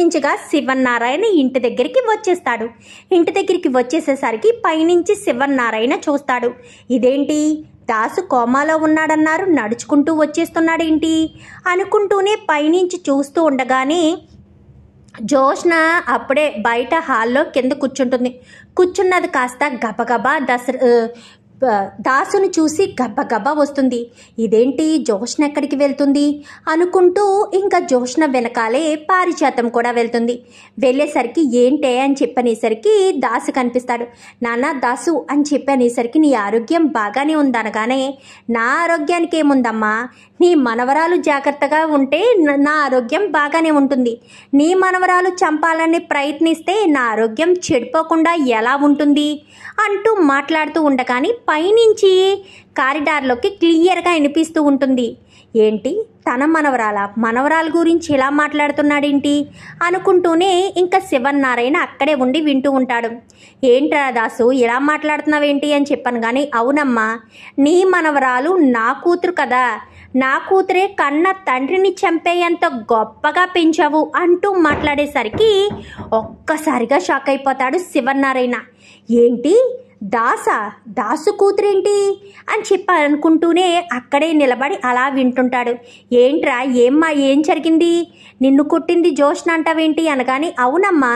ఇంచుమించుగా శివన్నారాయణ ఇంటి దగ్గరికి వచ్చేస్తాడు. ఇంటి దగ్గరికి వచ్చేసేసరికి పైనుంచి శివన్నారాయణ చూస్తాడు. ఇదేంటి, దాసు కోమాలో ఉన్నాడన్నారు, నడుచుకుంటూ వచ్చేస్తున్నాడేంటి అనుకుంటూనే పైనుంచి చూస్తూ ఉండగానే జోష్న అప్పుడే బయట హాల్లో కింద కూర్చున్నది కాస్త గబగబా దాసును చూసి గబ్బగబ్బా వస్తుంది. ఇదేంటి, జోష్న ఎక్కడికి వెళ్తుంది అనుకుంటూ ఇంకా జోష్న వెనకాలే పారిజాతం కూడా వెళ్తుంది. వెళ్ళేసరికి ఏంటే అని చెప్పనేసరికి దాసు కనిపిస్తాడు. నాన్న దాసు అని చెప్పనేసరికి నీ ఆరోగ్యం బాగానే ఉందనగానే, నా ఆరోగ్యానికి ఏముందమ్మా, నీ మనవరాలు జాగ్రత్తగా ఉంటే నా ఆరోగ్యం బాగానే ఉంటుంది. నీ మనవరాలు చంపాలని ప్రయత్నిస్తే నా ఆరోగ్యం చెడిపోకుండా ఎలా ఉంటుంది అంటూ మాట్లాడుతూ ఉండగానే పైనుంచి కారిడార్లోకి క్లియర్గా వినిపిస్తూ ఉంటుంది. ఏంటి, తన మనవరాల గురించి ఇలా మాట్లాడుతున్నాడేంటి అనుకుంటూనే ఇంకా శివన్నారాయణ అక్కడే ఉండి వింటూ ఉంటాడు. ఏంట్రా దాసు ఇలా మాట్లాడుతున్నావేంటి అని చెప్పాను. కానీ అవునమ్మా, నీ మనవరాలు నా కూతురు కదా, నా కూతురే కన్న తండ్రిని చంపేయంత గొప్పగా పెంచావు అంటూ మాట్లాడేసరికి ఒక్కసారిగా షాక్ అయిపోతాడు శివన్నారాయణ. ఏంటి, దాసు కూతురేంటి అని అనుకుంటూనే అక్కడే నిలబడి అలా వింటుంటాడు. ఏంట్రా, ఏం జరిగింది, నిన్ను కొట్టింది జోష్న అంటావేంటి అనగాని, అవునమ్మా,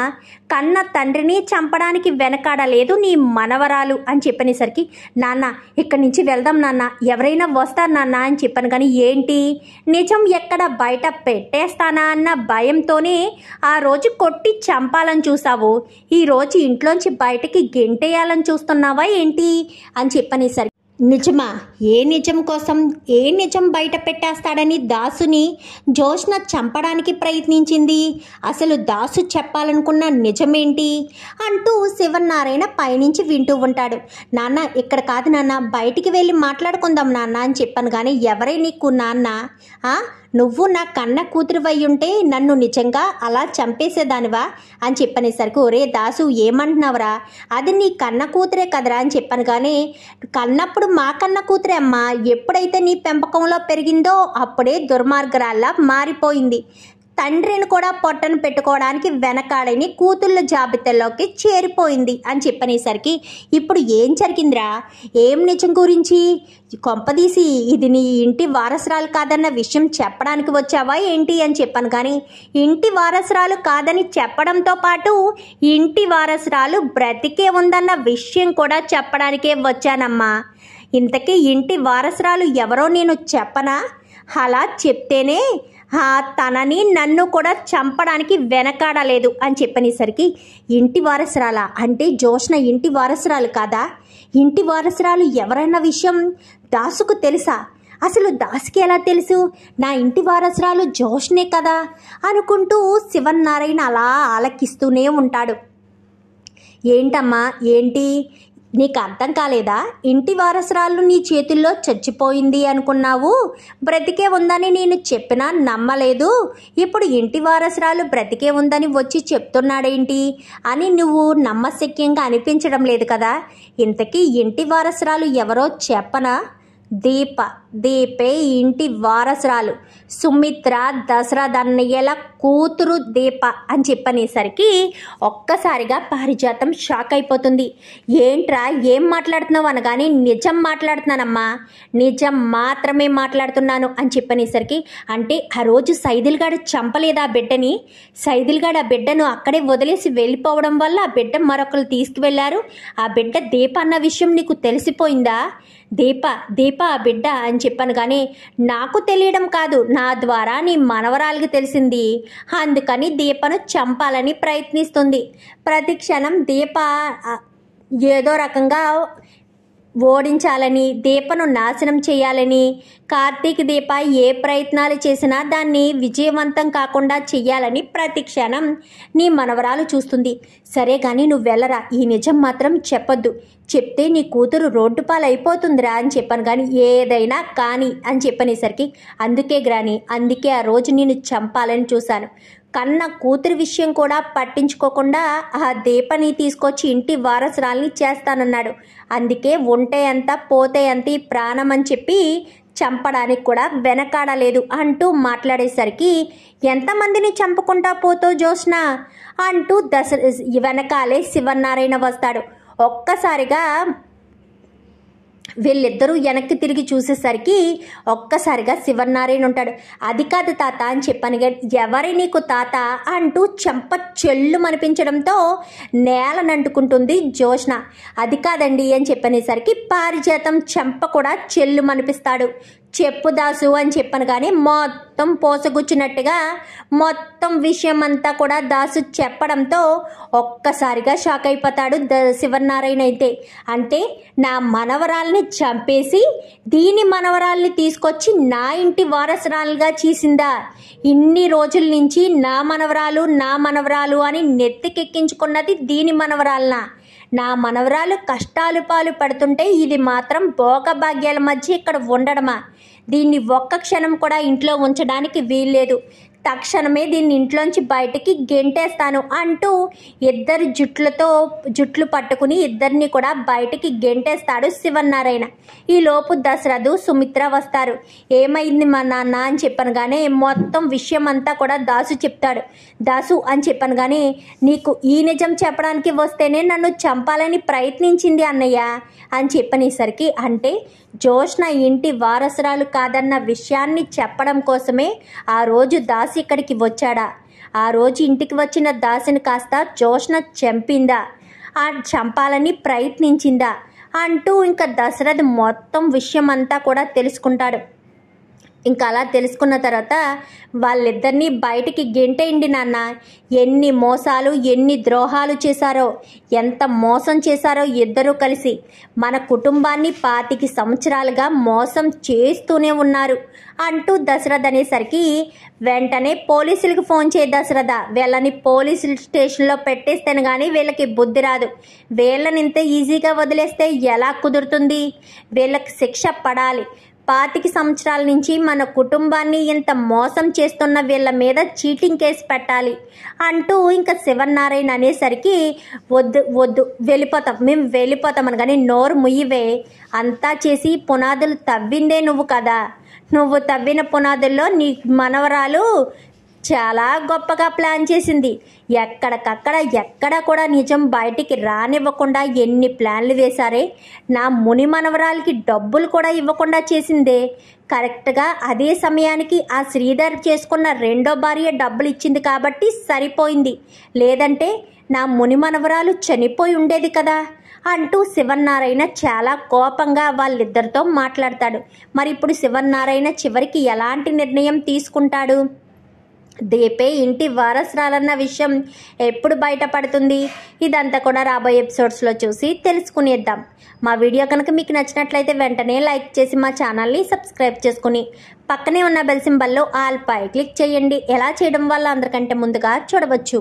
కన్న తండ్రిని చంపడానికి వెనకాడలేదు నీ మనవరాలు అని చెప్పనేసరికి, నాన్న ఇక్కడి నుంచి వెళ్దాం నాన్న, ఎవరైనా వస్తారు నాన్న అని చెప్పాను. కానీ ఏంటి, నిజం ఎక్కడ బయట పెట్టేస్తానా అన్న భయంతోనే ఆ రోజు కొట్టి చంపాలని చూసావు, ఈరోజు ఇంట్లోంచి బయటకి గెంటేయాలని చూస్తున్నావా ఏంటి అని చెప్పనేసరికి, నిజమా, ఏ నిజం కోసం ఏ నిజం బయట పెట్టేస్తాడని దాసుని జోష్న చంపడానికి ప్రయత్నించింది, అసలు దాసు చెప్పాలనుకున్న నిజమేంటి అంటూ శివన్నారాయణ పైనుంచి వింటూ ఉంటాడు. నాన్న ఇక్కడ కాదు నాన్న, బయటికి వెళ్ళి మాట్లాడుకుందాం నాన్న అని చెప్పాను. కానీ ఎవరే నీకు నాన్న, నువ్వు నా కన్న కూతురువై ఉంటే నన్ను నిజంగా అలా చంపేసేదానివా అని చెప్పనేసరికి, ఒరే దాసు ఏమంటున్నావురా, అది నీ కన్న కూతురే కదరా అని చెప్పాను. కానీ కన్నప్పుడు మా కన్న కూతురే అమ్మా, ఎప్పుడైతే నీ పెంపకంలో పెరిగిందో అప్పుడే దుర్మార్గరాల్లా మారిపోయింది. తండ్రిని కూడా పొట్టను పెట్టుకోవడానికి వెనకాడని కూతుళ్ళ జాబితాలోకి చేరిపోయింది అని చెప్పనేసరికి, ఇప్పుడు ఏం జరిగిందిరా, ఏం నిజం గురించి, కొంపదీసి ఇది నీ ఇంటి వారసురాలు కాదన్న విషయం చెప్పడానికి వచ్చావా ఏంటి అని చెప్పాను. కానీ ఇంటి వారసురాలు కాదని చెప్పడంతో పాటు ఇంటి వారసురాలు బ్రతికే ఉందన్న విషయం కూడా చెప్పడానికే వచ్చానమ్మా. ఇంతకీ ఇంటి వారసురాలు ఎవరో నేను చెప్పనా, అలా చెప్తేనే తనని నన్ను కూడా చంపడానికి వెనకాడలేదు అని చెప్పనేసరికి, ఇంటి వారసురాలా అంటే జోష్న ఇంటి వారసురాలు కాదా, ఇంటి వారసురాలు ఎవరన్న విషయం దాసుకు తెలుసా, అసలు దాసుకి ఎలా తెలుసు, నా ఇంటి వారసురాలు జోష్నే కదా అనుకుంటూ శివన్నారాయణ అలా ఆలకిస్తూనే ఉంటాడు. ఏంటమ్మా, ఏంటి నీకు అర్థం కాలేదా, ఇంటి వారసురాలు నీ చేతుల్లో చచ్చిపోయింది అనుకున్నావు, బ్రతికే ఉందని నేను చెప్పినా నమ్మలేదు, ఇప్పుడు ఇంటి వారసురాలు బ్రతికే ఉందని వచ్చి చెప్తున్నాడేంటి అని నువ్వు నమ్మశక్యంగా అనిపించడం లేదు కదా, ఇంతకీ ఇంటి వారసురాలు ఎవరో చెప్పనా, దీపే ఇంటి వారసురాలు, సుమిత్ర దశరథ అన్నయ్యల కూతురు దీప అని చెప్పనేసరికి ఒక్కసారిగా పారిజాతం షాక్ అయిపోతుంది. ఏంట్రా ఏం మాట్లాడుతున్నావు అనగానే, నిజం మాట్లాడుతున్నానమ్మా, నిజం మాత్రమే మాట్లాడుతున్నాను అని చెప్పనేసరికి, అంటే ఆ రోజు సైదుల్గాడు చంపలేదా బిడ్డని, సైదుల్గాడు ఆ బిడ్డను అక్కడే వదిలేసి వెళ్ళిపోవడం వల్ల ఆ బిడ్డ మరొకరు తీసుకువెళ్లారు, ఆ బిడ్డ దీప అన్న విషయం నీకు తెలిసిపోయిందా, దీప ఆ బిడ్డ అని చెప్పాను. కానీ నాకు తెలియడం కాదు, నా ద్వారా నీ మనవరాలకి తెలిసింది, అందుకని దీపను చంపాలని ప్రయత్నిస్తుంది. ప్రతి క్షణం దీప ఏదో రకంగా ఓడించాలని, దీపను నాశనం చేయాలని, కార్తీక్ దీప ఏ ప్రయత్నాలు చేసినా దాన్ని విజయవంతం కాకుండా చెయ్యాలని ప్రతి క్షణం నీ మనవరాలు చూస్తుంది. సరే కానీ నువ్వు వెళ్ళరా, ఈ నిజం మాత్రం చెప్పొద్దు, చెప్తే నీ కూతురు రోడ్డు పాలు అయిపోతుందిరా అని చెప్పాను. కానీ ఏదైనా కానీ అని చెప్పనేసరికి, అందుకే గ్రాని, అందుకే ఆ రోజు నేను చంపాలని చూశాను, కన్న కూతురి విషయం కూడా పట్టించుకోకుండా ఆ దీపని తీసుకొచ్చి ఇంటి వారసురాల్ని చేస్తానన్నాడు, అందుకే ఉంటే అంత పోతే అంత ప్రాణం అని చెప్పి చంపడానికి కూడా వెనకాడలేదు అంటూ మాట్లాడేసరికి ఎంతమందిని చంపుకుంటా పోతావు జ్యోత్స్న అంటూ వెనకాలే శివనారాయణ వస్తాడు. ఒక్కసారిగా వీళ్ళిద్దరూ వెనక్కి తిరిగి చూసేసరికి ఒక్కసారిగా శివనారాయణ ఉంటాడు. అది కాదు తాత అని చెప్పాను కానీ ఎవరి నీకు తాత అంటూ చెంప చెల్లు మనిపించడంతో నేలనంటుకుంటుంది జ్యోత్స్న. అది కాదండి అని చెప్పనేసరికి పారిజాతం చెంప కూడా చెల్లు మనిపిస్తాడు. చెప్పు దాసు అని చెప్పాను కానీ మొత్తం పోసగుచ్చినట్టుగా మొత్తం విషయం అంతా కూడా దాసు చెప్పడంతో ఒక్కసారిగా షాక్ అయిపోతాడు శివనారాయణ. అయితే అంటే నా మనవరాల్ని చంపేసి దీని మనవరాల్ని తీసుకొచ్చి నా ఇంటి వారసురాలుగా చేసిందా? ఇన్ని రోజుల నుంచి నా మనవరాలు అని నెత్తికెక్కించుకున్నది దీని మనవరాలనా? నా మనవరాలు కష్టాలు పాలు పడుతుంటే ఇది మాత్రం భోగభాగ్యాల మధ్య ఇక్కడ ఉండడమా? దీన్ని ఒక్క క్షణం కూడా ఇంట్లో ఉంచడానికి వీల్లేదు. తక్షణమే దీన్ని ఇంట్లోంచి బయటికి గెంటేస్తాను అంటూ ఇద్దరు జుట్లు పట్టుకుని ఇద్దరిని కూడా బయటికి గెంటేస్తాడు శివనారాయణ. ఈలోపు దశరథు సుమిత్ర వస్తారు. ఏమైంది మా నాన్న అని చెప్పాను కానీ మొత్తం విషయం అంతా కూడా దాసు చెప్తాడు. దాసు అని చెప్పాను కానీ నీకు ఈ నిజం చెప్పడానికి వస్తేనే నన్ను చంపాలని ప్రయత్నించింది అన్నయ్య అని చెప్పనేసరికి అంటే జ్యోత్స్న ఇంటి వారసురాలు కాదన్న విషయాన్ని చెప్పడం కోసమే ఆ రోజు దాసు ఇక్కడికి వచ్చాడా? ఆ రోజు ఇంటికి వచ్చిన దాసిని కాస్త జ్యోత్స్న చంపిందా? చంపాలని ప్రయత్నించిందా అంటూ ఇంకా దశరథ్ మొత్తం విషయం అంతా కూడా తెలుసుకుంటాడు. ఇంకా అలా తెలుసుకున్న తర్వాత వాళ్ళిద్దరినీ బయటికి గెంటేయండి నాన్న. ఎన్ని మోసాలు ఎన్ని ద్రోహాలు చేశారో, ఎంత మోసం చేశారో ఇద్దరూ కలిసి. మన కుటుంబాన్ని 25 సంవత్సరాలుగా మోసం చేస్తూనే ఉన్నారు అంటూ దశరథ్ అనేసరికి వెంటనే పోలీసులకు ఫోన్ చేయి దశరథ. వీళ్ళని పోలీసు స్టేషన్లో పెట్టేస్తేనే కానీ వీళ్ళకి బుద్ధి రాదు. వీళ్ళని ఇంత ఈజీగా వదిలేస్తే ఎలా కుదురుతుంది? వీళ్ళకి శిక్ష పడాలి. 25 సంవత్సరాల నుంచి మన కుటుంబాన్ని ఇంత మోసం చేస్తున్న వీళ్ళ మీద చీటింగ్ కేసు పెట్టాలి అంటూ ఇంకా శివనారాయణ అనేసరికి వద్దు మేము వెళ్ళిపోతామని కానీ నోరు ముయ్యివే. అంతా చేసి పునాదులు తవ్విందే నువ్వు కదా. నువ్వు తవ్విన పునాదుల్లో నీ మనవరాలు చాలా గొప్పగా ప్లాన్ చేసింది. ఎక్కడ కూడా నిజం బయటికి రానివ్వకుండా ఎన్ని ప్లాన్లు వేశారే. నా ముని మనవరాలకి డబ్బులు కూడా ఇవ్వకుండా చేసిందే. కరెక్ట్గా అదే సమయానికి ఆ శ్రీధర్ చేసుకున్న రెండో భార్య డబ్బులు ఇచ్చింది కాబట్టి సరిపోయింది. లేదంటే నా ముని మనవరాలు చనిపోయి ఉండేది కదా అంటూ శివనారాయణ చాలా కోపంగా వాళ్ళిద్దరితో మాట్లాడతాడు. మరి ఇప్పుడు శివనారాయణ చివరికి ఎలాంటి నిర్ణయం తీసుకుంటాడు? దీపే ఇంటి వారసురాలన్న విషయం ఎప్పుడు బయటపడుతుంది? ఇదంతా కూడా రాబోయే ఎపిసోడ్స్లో చూసి తెలుసుకునేద్దాం. మా వీడియో కనుక మీకు నచ్చినట్లయితే వెంటనే లైక్ చేసి మా ఛానల్ని సబ్స్క్రైబ్ చేసుకుని పక్కనే ఉన్న బెల్ సింబల్లో ఆల్ పై క్లిక్ చేయండి. ఎలా చేయడం వల్ల అందరికంటే ముందుగా చూడవచ్చు.